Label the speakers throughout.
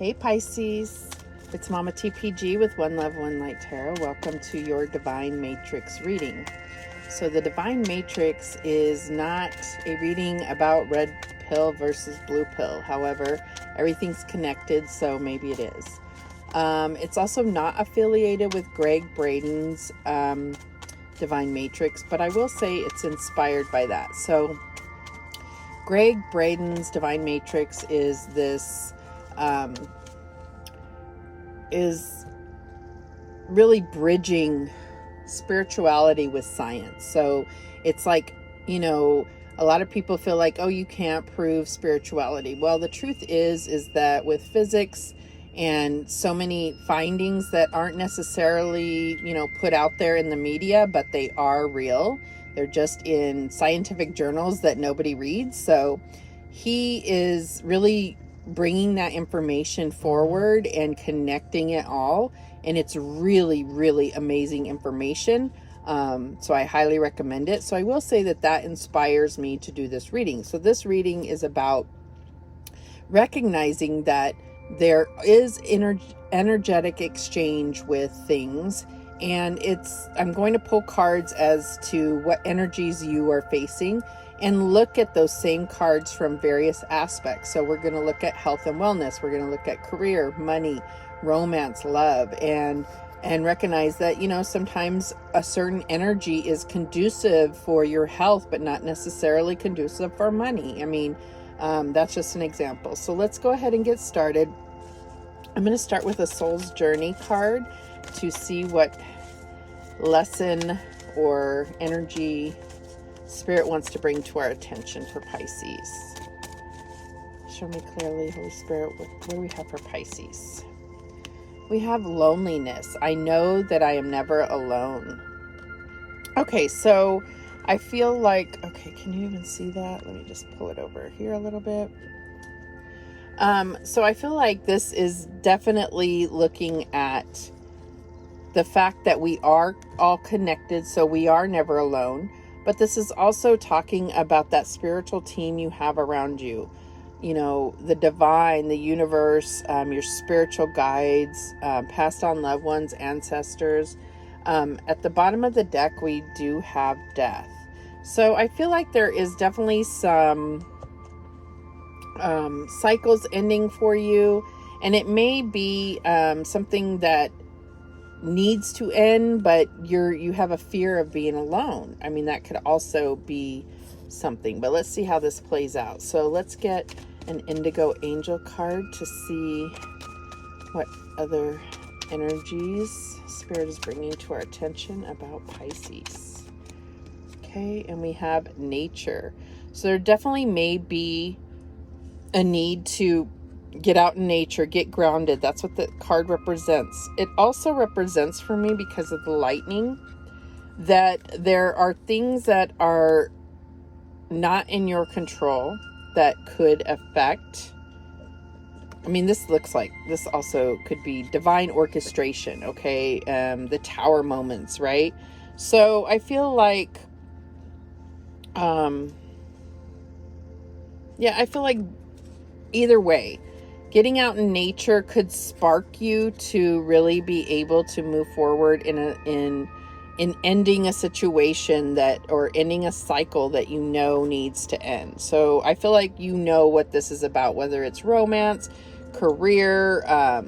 Speaker 1: Hey Pisces, it's Mama TPG with One Love, One Light Tarot. Welcome to your Divine Matrix reading. So the Divine Matrix is not a reading about red pill versus blue pill. However, everything's connected, so maybe it is. It's also not affiliated with Greg Braden's Divine Matrix, but I will say it's inspired by that. So Greg Braden's Divine Matrix is this is really bridging spirituality with science. So it's like, a lot of people feel like, oh, you can't prove spirituality. Well, the truth is that with physics and so many findings that aren't necessarily, put out there in the media, but they are real. They're just in scientific journals that nobody reads. So he is really bringing that information forward and connecting it all. And it's really, really amazing information. So I highly recommend it. So I will say that inspires me to do this reading. So this reading is about recognizing that there is energetic exchange with things. And I'm going to pull cards as to what energies you are facing and look at those same cards from various aspects. So we're going to look at health and wellness. We're going to look at career, money, romance, love, and recognize that, sometimes a certain energy is conducive for your health, but not necessarily conducive for money. I mean, that's just an example. So let's go ahead and get started. I'm going to start with a Soul's Journey card to see what lesson or energy Spirit wants to bring to our attention for Pisces. Show me clearly, Holy Spirit, what do we have for Pisces? We have loneliness. I know that I am never alone. Okay, so I feel like, can you even see that? Let me just pull it over here a little bit. So I feel like this is definitely looking at the fact that we are all connected, so we are never alone. But this is also talking about that spiritual team you have around you. The divine, the universe, your spiritual guides, passed on loved ones, ancestors. At the bottom of the deck, we do have death. So I feel like there is definitely some cycles ending for you. And it may be something that needs to end, but you have a fear of being alone. I mean, that could also be something, but let's see how this plays out. So let's get an indigo angel card to see what other energies Spirit is bringing to our attention about Pisces. Okay, and we have nature. So there definitely may be a need to get out in nature, get grounded. That's what the card represents. It also represents for me, because of the lightning, that there are things that are not in your control that could affect. I mean, this also could be divine orchestration. Okay. The tower moments, right? So I feel like, I feel like either way, getting out in nature could spark you to really be able to move forward in ending a situation or ending a cycle that needs to end. So I feel like what this is about, whether it's romance, career, a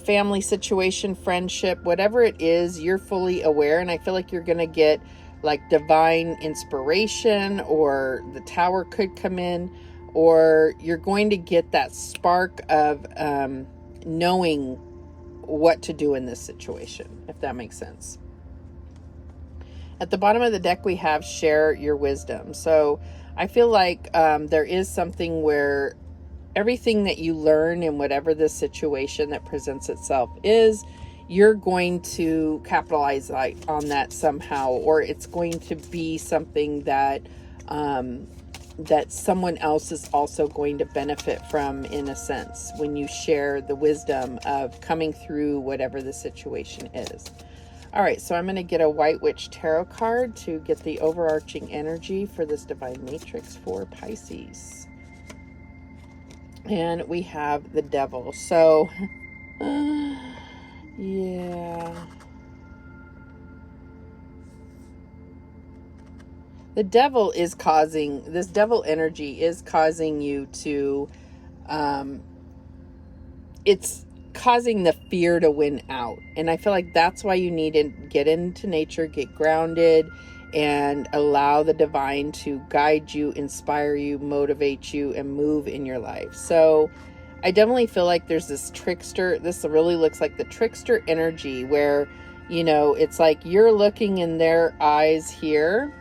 Speaker 1: family situation, friendship, whatever it is, you're fully aware. And I feel like you're going to get like divine inspiration, or the tower could come in, or you're going to get that spark of knowing what to do in this situation, if that makes sense. At the bottom of the deck, we have share your wisdom. So I feel like there is something where everything that you learn in whatever this situation that presents itself is, you're going to capitalize on that somehow, or it's going to be something that that someone else is also going to benefit from, in a sense, when you share the wisdom of coming through whatever the situation is. All right, so I'm going to get a White Witch Tarot card to get the overarching energy for this Divine Matrix for Pisces. And we have the devil. So, yeah. The devil is causing, this devil energy is causing you to, it's causing the fear to win out. And I feel like that's why you need to get into nature, get grounded, and allow the divine to guide you, inspire you, motivate you, and move in your life. So I definitely feel like there's this trickster. This really looks like the trickster energy where, you know, it's like you're looking in their eyes here,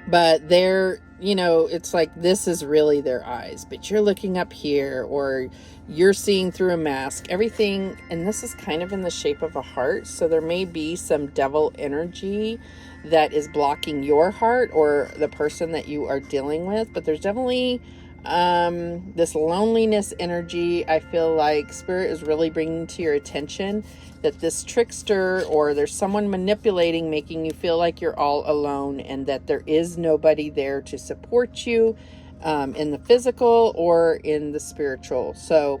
Speaker 1: but they're, you know, it's like this is really their eyes, but you're looking up here, or you're seeing through a mask, everything. And this is kind of in the shape of a heart. So there may be some devil energy that is blocking your heart or the person that you are dealing with. But there's definitely this loneliness energy. I feel like Spirit is really bringing to your attention that this trickster, or there's someone manipulating, making you feel like you're all alone, and that there is nobody there to support you in the physical or in the spiritual. So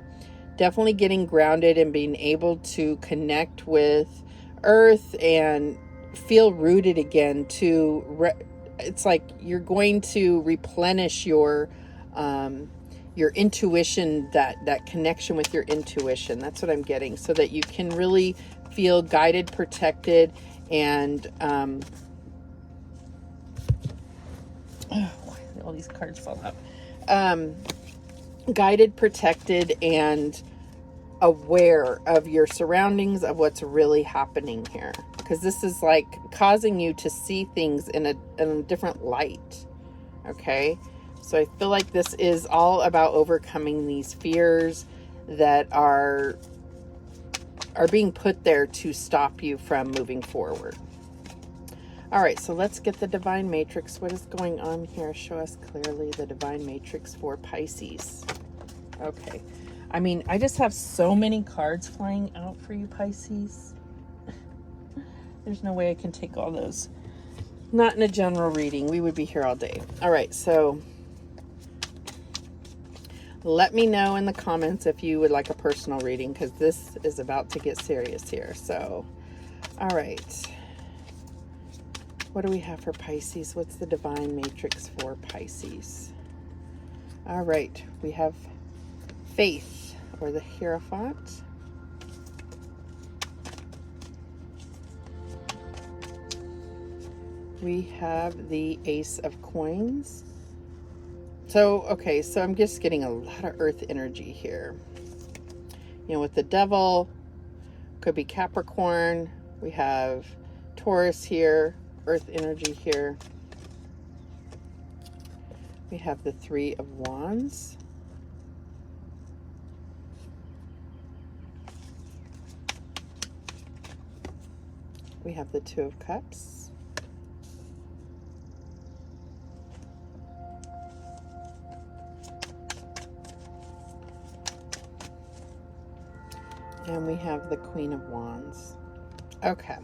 Speaker 1: definitely getting grounded and being able to connect with earth and feel rooted again. It's like you're going to replenish your intuition, that connection with your intuition. That's what I'm getting, so that you can really feel guided, protected, and all these cards fall out. Guided, protected, and aware of your surroundings, of what's really happening here, because this is like causing you to see things in a different light. Okay, so I feel like this is all about overcoming these fears that are being put there to stop you from moving forward. All right, so let's get the Divine Matrix. What is going on here? Show us clearly the Divine Matrix for Pisces. Okay. I mean, I just have so many cards flying out for you, Pisces. There's no way I can take all those. Not in a general reading. We would be here all day. All right, so let me know in the comments if you would like a personal reading, because this is about to get serious here. So, all right. What do we have for Pisces? What's the Divine Matrix for Pisces? All right, we have Faith, or the Hierophant. We have the Ace of Coins. So, okay, so I'm just getting a lot of earth energy here. You know, with the Devil, could be Capricorn. We have Taurus here, earth energy here. We have the Three of Wands. We have the Two of Cups. And we have the Queen of Wands. Okay.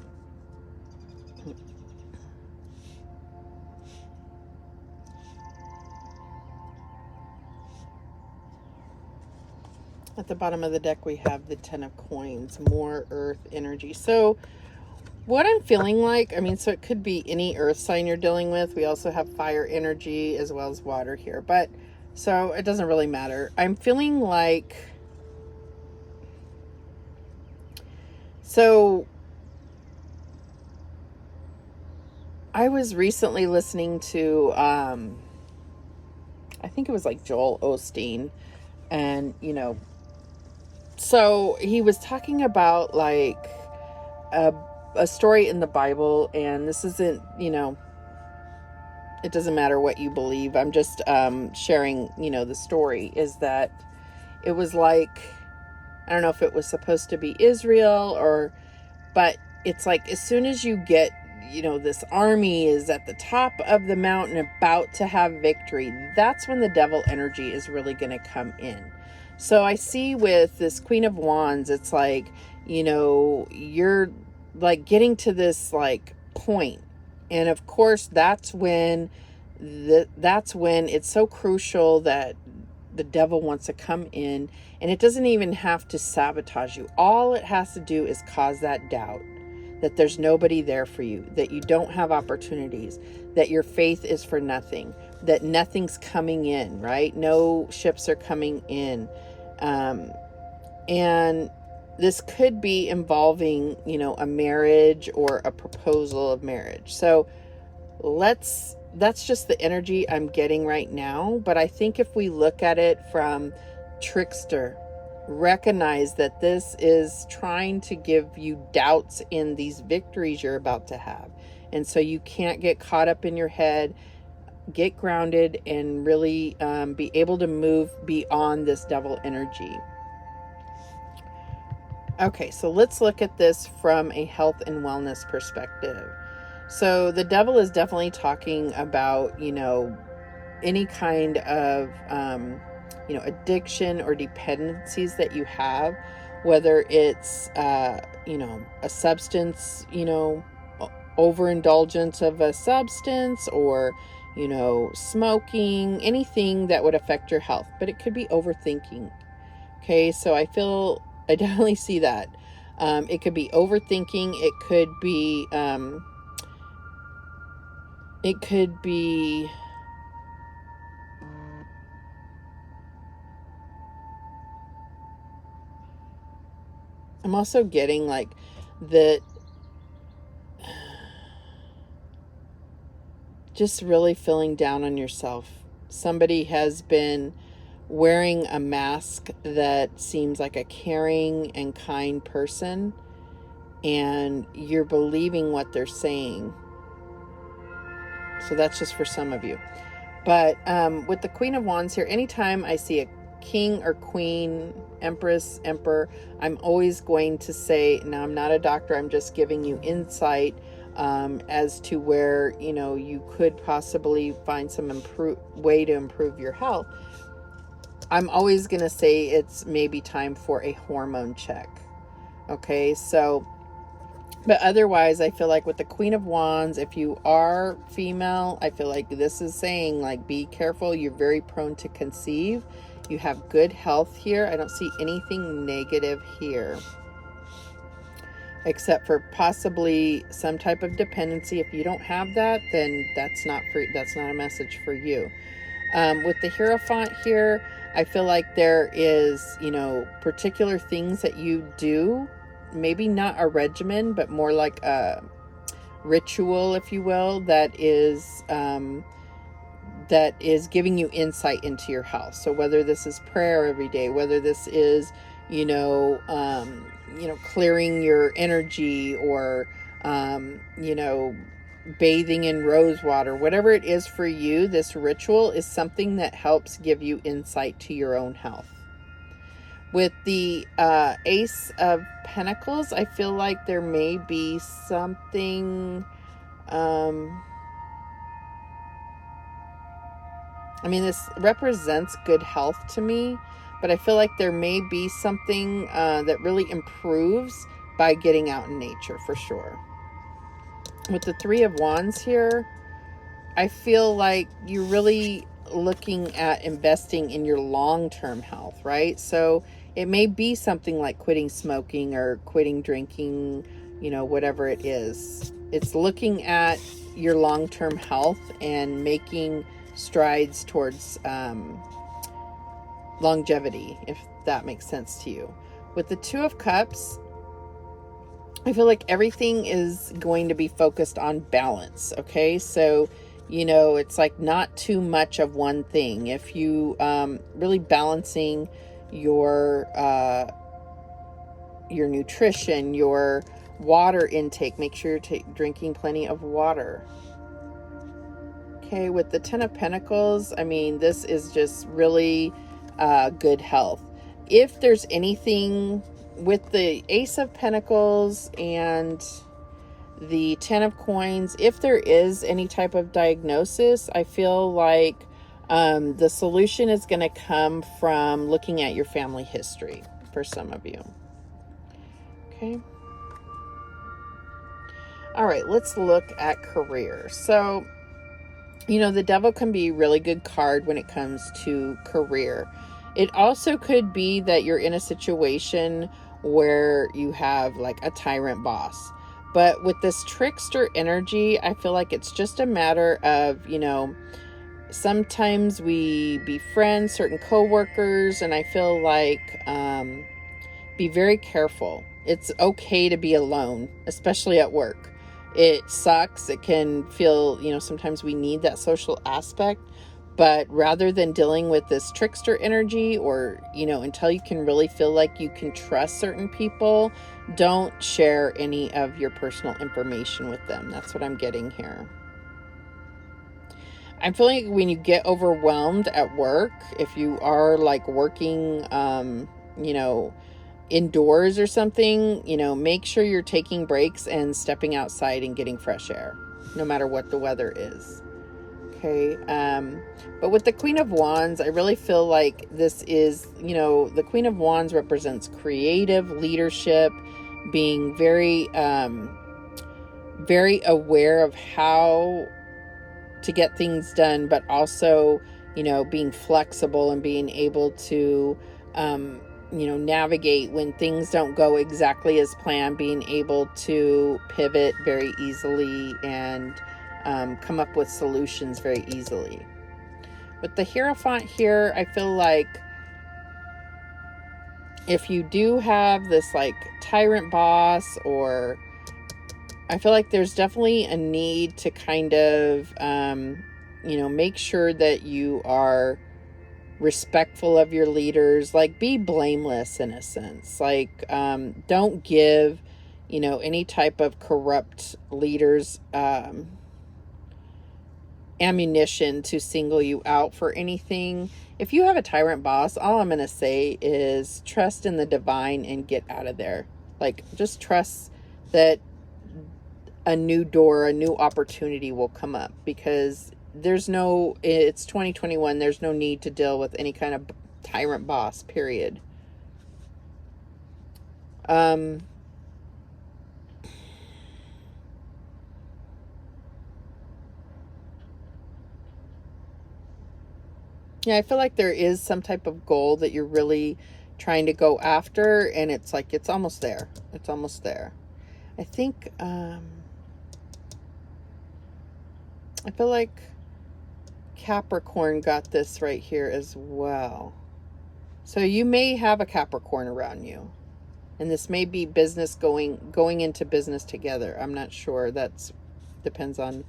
Speaker 1: At the bottom of the deck, we have the Ten of Coins, more earth energy. So what I'm feeling like, I mean, so it could be any earth sign you're dealing with. We also have fire energy as well as water here. But so it doesn't really matter. I'm feeling like, so I was recently listening to, I think it was like Joel Osteen, and, you know, so he was talking about like a story in the Bible, and this isn't, you know, it doesn't matter what you believe. I'm just sharing, you know, the story is that it was like, I don't know if it was supposed to be Israel but it's like as soon as you get, you know, this army is at the top of the mountain about to have victory, that's when the devil energy is really going to come in. So I see with this Queen of Wands, it's like, you know, you're like getting to this like point. And of course, that's when it's so crucial that the devil wants to come in, and it doesn't even have to sabotage you. All it has to do is cause that doubt that there's nobody there for you, that you don't have opportunities, that your faith is for nothing, that nothing's coming in, right? No ships are coming in. And this could be involving, a marriage or a proposal of marriage. So that's just the energy I'm getting right now. But I think if we look at it from trickster, recognize that this is trying to give you doubts in these victories you're about to have. And so you can't get caught up in your head, get grounded, and really be able to move beyond this devil energy. Okay, so let's look at this from a health and wellness perspective. So the devil is definitely talking about, any kind of, addiction or dependencies that you have, whether it's, a substance, overindulgence of a substance, or, smoking, anything that would affect your health. But it could be overthinking. Okay, so I definitely see that. It could be overthinking. It could be, I'm also getting like that, just really feeling down on yourself. Somebody has been wearing a mask that seems like a caring and kind person, and you're believing what they're saying. So that's just for some of you. But with the Queen of Wands here, anytime I see a king or queen, empress, emperor, I'm always going to say, now I'm not a doctor, I'm just giving you insight as to where, you could possibly find some way to improve your health. I'm always going to say it's maybe time for a hormone check. Okay, so, but otherwise, I feel like with the Queen of Wands, if you are female, I feel like this is saying, like, be careful. You're very prone to conceive. You have good health here. I don't see anything negative here, except for possibly some type of dependency. If you don't have that, then that's not a message for you. With the Hierophant here, I feel like there is, particular things that you do, maybe not a regimen, but more like a ritual, if you will, that is giving you insight into your health. So whether this is prayer every day, whether this is, clearing your energy, or, bathing in rose water, whatever it is for you, this ritual is something that helps give you insight to your own health. With the Ace of Pentacles, I feel like there may be something, this represents good health to me, but I feel like there may be something that really improves by getting out in nature, for sure. With the Three of Wands here, I feel like you're really looking at investing in your long-term health, right? So it may be something like quitting smoking or quitting drinking, whatever it is. It's looking at your long-term health and making strides towards longevity, if that makes sense to you. With the Two of Cups, I feel like everything is going to be focused on balance. Okay, so it's like not too much of one thing. If you really balancing your nutrition, your water intake, make sure you're drinking plenty of water. Okay, with the Ten of Pentacles, this is just really good health. If there's anything with the Ace of Pentacles and the Ten of Coins, if there is any type of diagnosis, I feel like the solution is going to come from looking at your family history for some of you. Okay. All right, let's look at career. So You know, the devil can be a really good card when it comes to career. It also could be that you're in a situation where you have like a tyrant boss. But with this trickster energy, I feel like it's just a matter of, you know, sometimes we befriend certain coworkers, and I feel like be very careful. It's okay to be alone, especially at work. It sucks. It can feel, you know, sometimes we need that social aspect. But rather than dealing with this trickster energy, or, you know, until you can really feel like you can trust certain people, don't share any of your personal information with them. That's what I'm getting here. I'm feeling like when you get overwhelmed at work, if you are like working, you know, indoors or something, you know, make sure you're taking breaks and stepping outside and getting fresh air, no matter what the weather is. Okay. But with the Queen of Wands, I really feel like this is, you know, the Queen of Wands represents creative leadership, being very, very aware of how to get things done, but also, you know, being flexible and being able to, you know, navigate when things don't go exactly as planned, being able to pivot very easily and come up with solutions very easily. With the Hierophant here, I feel like if you do have this like tyrant boss, or I feel like there's definitely a need to kind of, you know, make sure that you are respectful of your leaders, like be blameless in a sense, like don't give, you know, any type of corrupt leaders ammunition to single you out for anything. If you have a tyrant boss, all I'm going to say is trust in the divine and get out of there. Like, just trust that a new door, a new opportunity will come up, because it's 2021. There's no need to deal with any kind of tyrant boss, period. Yeah, I feel like there is some type of goal that you're really trying to go after, and it's like, it's almost there. It's almost there. I think, I feel like Capricorn got this right here as well. So you may have a Capricorn around you, and this may be business going into business together. I'm not sure. That's depends on,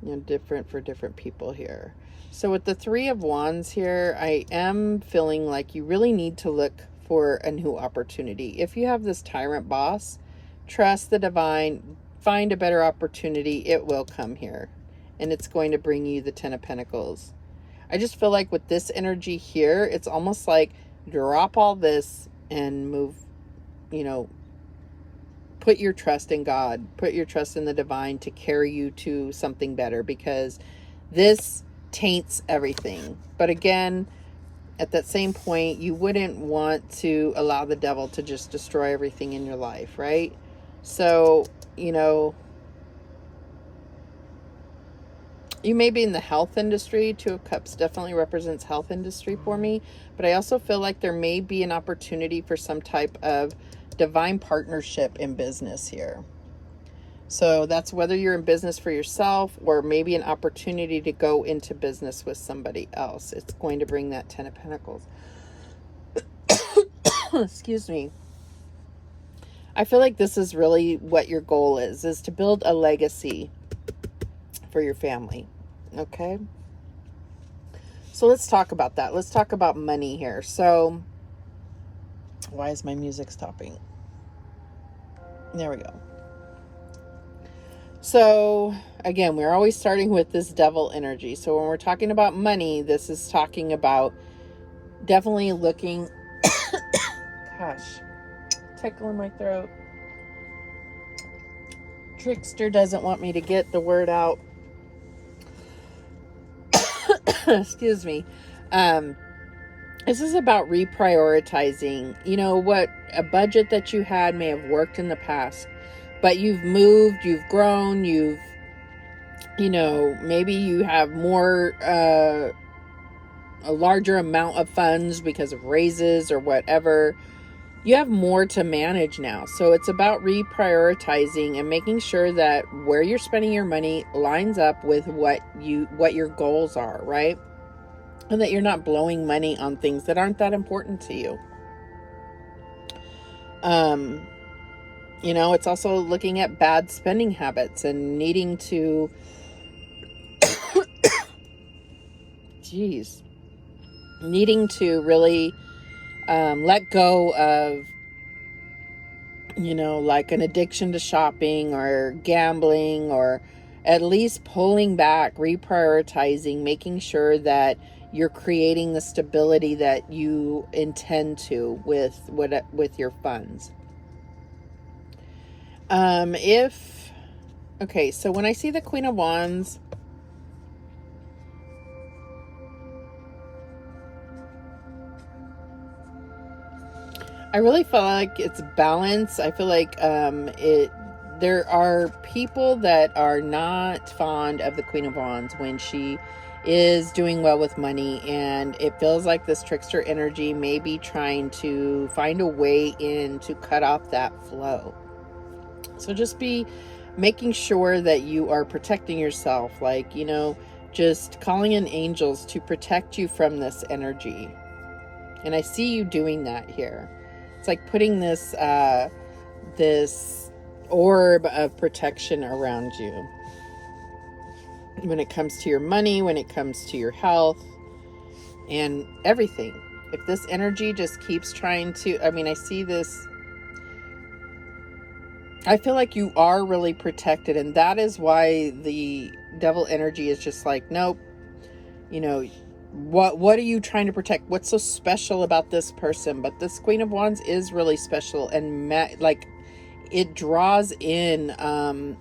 Speaker 1: you know, different for different people here. So with the Three of Wands here, I am feeling like you really need to look for a new opportunity. If you have this tyrant boss, trust the divine, find a better opportunity. It will come here, and it's going to bring you the Ten of Pentacles. I just feel like with this energy here, it's almost like drop all this and move, you know, put your trust in God, put your trust in the divine to carry you to something better, because this taints everything. But again, at that same point, you wouldn't want to allow the devil to just destroy everything in your life, right? So, you know, you may be in the health industry. Two of Cups definitely represents health industry for me. But I also feel like there may be an opportunity for some type of divine partnership in business here. So that's whether you're in business for yourself, or maybe an opportunity to go into business with somebody else. It's going to bring that Ten of Pentacles. Excuse me. I feel like this is really what your goal is to build a legacy for your family. Okay. So let's talk about that. Let's talk about money here. So why is my music stopping? There we go. So again, we're always starting with this devil energy. So when we're talking about money, this is talking about definitely looking, gosh, tickling my throat. Trickster doesn't want me to get the word out. Excuse me. This is about reprioritizing. You know what? A budget that you had may have worked in the past, but you've moved, you've grown, you've you know, maybe you have more, a larger amount of funds because of raises or whatever. You have more to manage now. So it's about reprioritizing and making sure that where you're spending your money lines up with what your goals are, right? And that you're not blowing money on things that aren't that important to you. You know, it's also looking at bad spending habits and needing to needing to really let go of, you know, like an addiction to shopping or gambling, or at least pulling back, reprioritizing, making sure that you're creating the stability that you intend to with your funds. Okay, so when I see the Queen of Wands, I really feel like it's balance. I feel like there are people that are not fond of the Queen of Wands when she is doing well with money, and it feels like this trickster energy may be trying to find a way in to cut off that flow. So just be making sure that you are protecting yourself, like, you know, just calling in angels to protect you from this energy. And I see you doing that here. It's like putting this this orb of protection around you when it comes to your money, when it comes to your health, and everything. If this energy just keeps trying to, I mean, I see this, I feel like you are really protected, and that is why the devil energy is just like, nope, you know, what are you trying to protect? What's so special about this person? But this Queen of Wands is really special, and like it draws in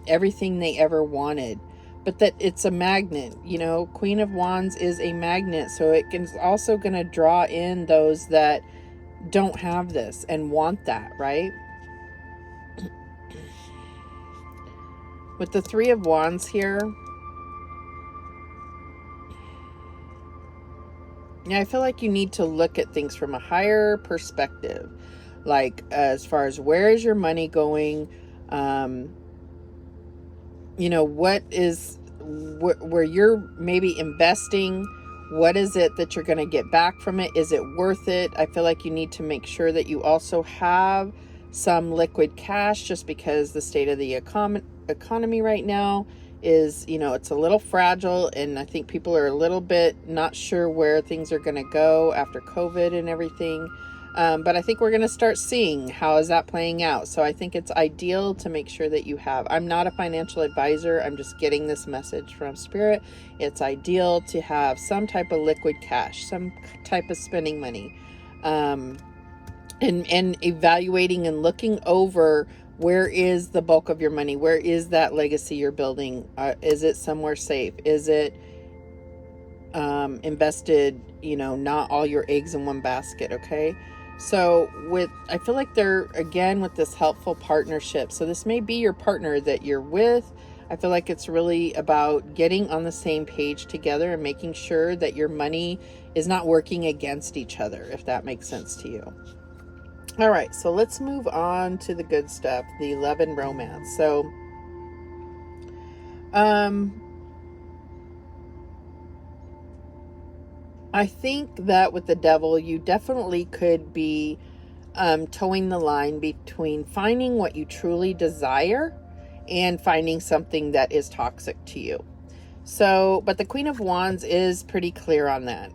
Speaker 1: everything they ever wanted. But that it's a magnet, you know, Queen of Wands is a magnet, so it can also going to draw in those that don't have this and want that, right? With the Three of Wands here, yeah, I feel like you need to look at things from a higher perspective. Like, as far as where is your money going? You know, what is, where you're maybe investing, what is it that you're going to get back from it? Is it worth it? I feel like you need to make sure that you also have some liquid cash, just because the state of the economy right now is, you know, it's a little fragile, and I think people are a little bit not sure where things are going to go after COVID and everything. But I think we're going to start seeing how is that playing out. So I think it's ideal to make sure that you have, I'm not a financial advisor, I'm just getting this message from Spirit. It's ideal to have some type of liquid cash, some type of spending money, and evaluating and looking over, where is the bulk of your money? Where is that legacy you're building? Is it somewhere safe? Is it invested, you know, not all your eggs in one basket, okay? So I feel like they're, again, with this helpful partnership. So this may be your partner that you're with. I feel like it's really about getting on the same page together and making sure that your money is not working against each other, if that makes sense to you. All right, so let's move on to the good stuff, the love and romance. So, I think that with the devil, you definitely could be towing the line between finding what you truly desire and finding something that is toxic to you. So, but the Queen of Wands is pretty clear on that.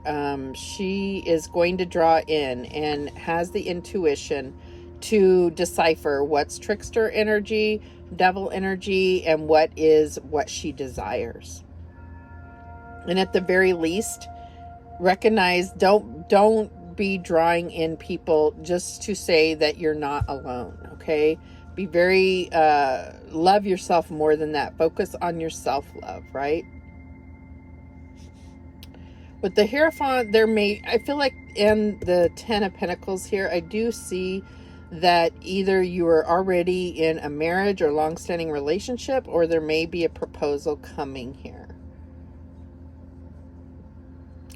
Speaker 1: She is going to draw in and has the intuition to decipher what's trickster energy, devil energy, and what she desires. And at the very least, recognize, don't be drawing in people just to say that you're not alone, okay? Be very, love yourself more than that. Focus on your self-love, right? With the Hierophant, I feel like in the Ten of Pentacles here, I do see that either you are already in a marriage or long-standing relationship, or there may be a proposal coming here.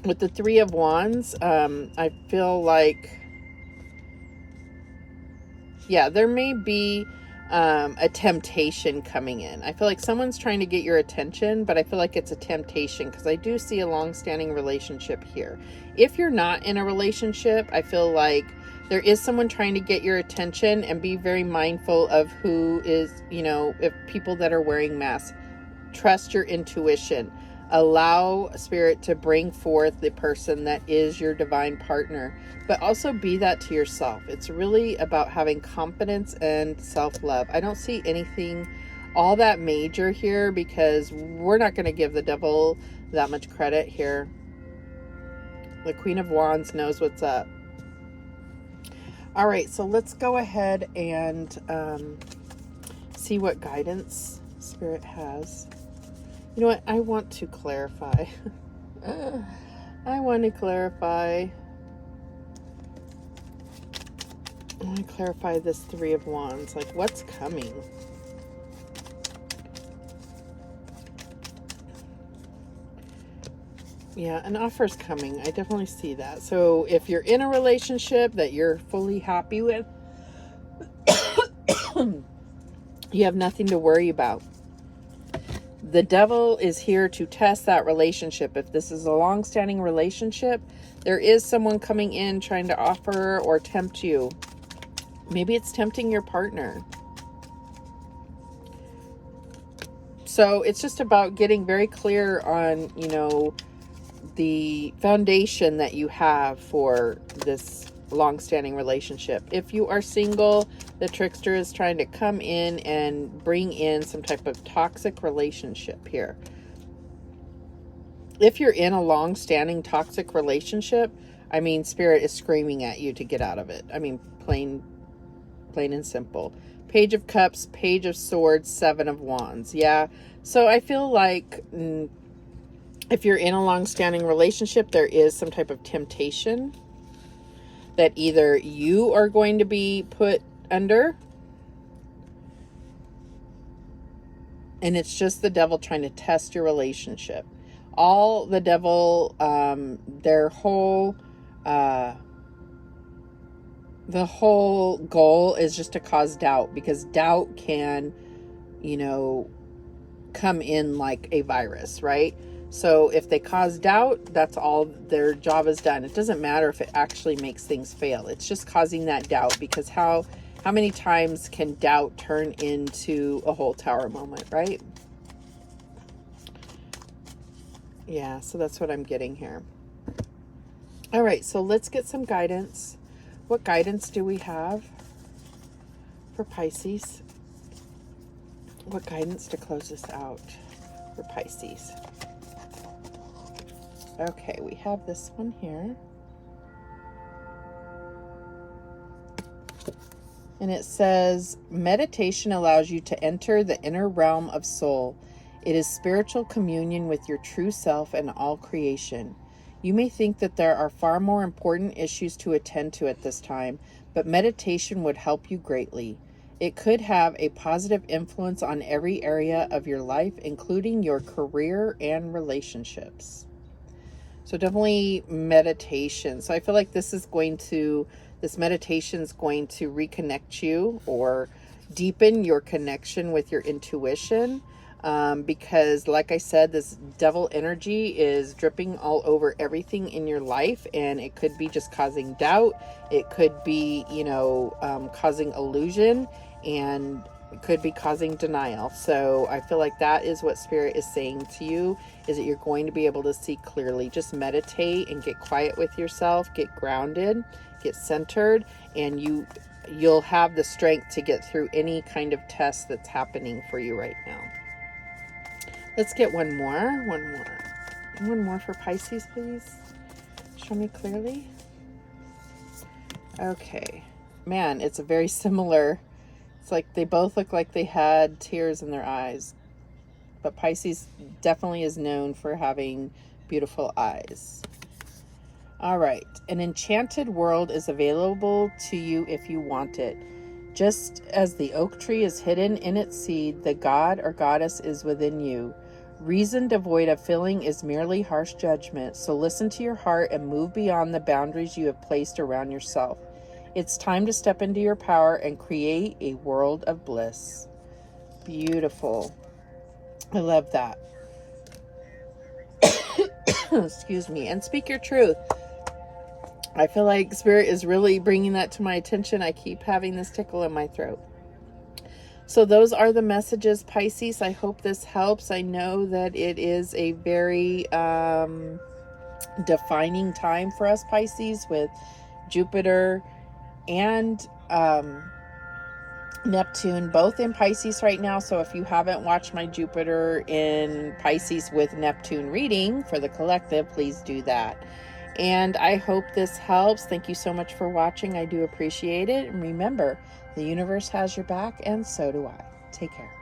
Speaker 1: With the Three of Wands, I feel like, yeah, there may be a temptation coming in. I feel like someone's trying to get your attention, but I feel like it's a temptation because I do see a long-standing relationship here. If you're not in a relationship, I feel like there is someone trying to get your attention, and be very mindful of who is, you know, if people that are wearing masks. Trust your intuition. Allow Spirit to bring forth the person that is your divine partner, but also be that to yourself. It's really about having confidence and self-love. I don't see anything all that major here because we're not going to give the devil that much credit here. The Queen of Wands knows what's up. All right, so let's go ahead and see what guidance Spirit has. You know what? I want to clarify. I want to clarify this Three of Wands. Like, what's coming? Yeah, an offer's coming. I definitely see that. So if you're in a relationship that you're fully happy with, you have nothing to worry about. The devil is here to test that relationship. If this is a long-standing relationship, there is someone coming in trying to offer or tempt you. Maybe it's tempting your partner. So it's just about getting very clear on, you know, the foundation that you have for this long-standing relationship. If you are single, the trickster is trying to come in and bring in some type of toxic relationship here. If you're in a long-standing toxic relationship, I mean, Spirit is screaming at you to get out of it. I mean, plain and simple. Page of Cups, Page of Swords, Seven of Wands. Yeah. So I feel like if you're in a long-standing relationship, there is some type of temptation that either you are going to be put under, and it's just the devil trying to test your relationship. All the devil, their whole, the whole goal is just to cause doubt, because doubt can, you know, come in like a virus, right? So if they cause doubt, that's all, their job is done. It doesn't matter if it actually makes things fail. It's just causing that doubt, because how many times can doubt turn into a whole tower moment, right? Yeah, so that's what I'm getting here. All right, so let's get some guidance. What guidance do we have for Pisces? What guidance to close this out for Pisces? Okay, we have this one here. And it says, meditation allows you to enter the inner realm of soul. It is spiritual communion with your true self and all creation. You may think that there are far more important issues to attend to at this time, but meditation would help you greatly. It could have a positive influence on every area of your life, including your career and relationships. So definitely meditation. So I feel like this meditation is going to reconnect you or deepen your connection with your intuition. Because like I said, this devil energy is dripping all over everything in your life, and it could be just causing doubt. It could be, you know, causing illusion, and it could be causing denial. So I feel like that is what Spirit is saying to you, is that you're going to be able to see clearly. Just meditate and get quiet with yourself, get grounded, get centered, and you'll have the strength to get through any kind of test that's happening for you right now. Let's get one more for Pisces, please. Show me clearly. Okay. Man, it's a very similar. It's like they both look like they had tears in their eyes. But Pisces definitely is known for having beautiful eyes. All right. An enchanted world is available to you if you want it. Just as the oak tree is hidden in its seed, the god or goddess is within you. Reason devoid of feeling is merely harsh judgment, so listen to your heart and move beyond the boundaries you have placed around yourself. It's time to step into your power and create a world of bliss. Beautiful. I love that. Excuse me. And speak your truth. I feel like Spirit is really bringing that to my attention. I keep having this tickle in my throat. So those are the messages, Pisces. I hope this helps. I know that it is a very defining time for us, Pisces, with Jupiter and Neptune both in Pisces right now. So if you haven't watched my Jupiter in Pisces with Neptune reading for the collective, please do that. And I hope this helps. Thank you so much for watching. I do appreciate it. And remember, the universe has your back, and so do I. Take care.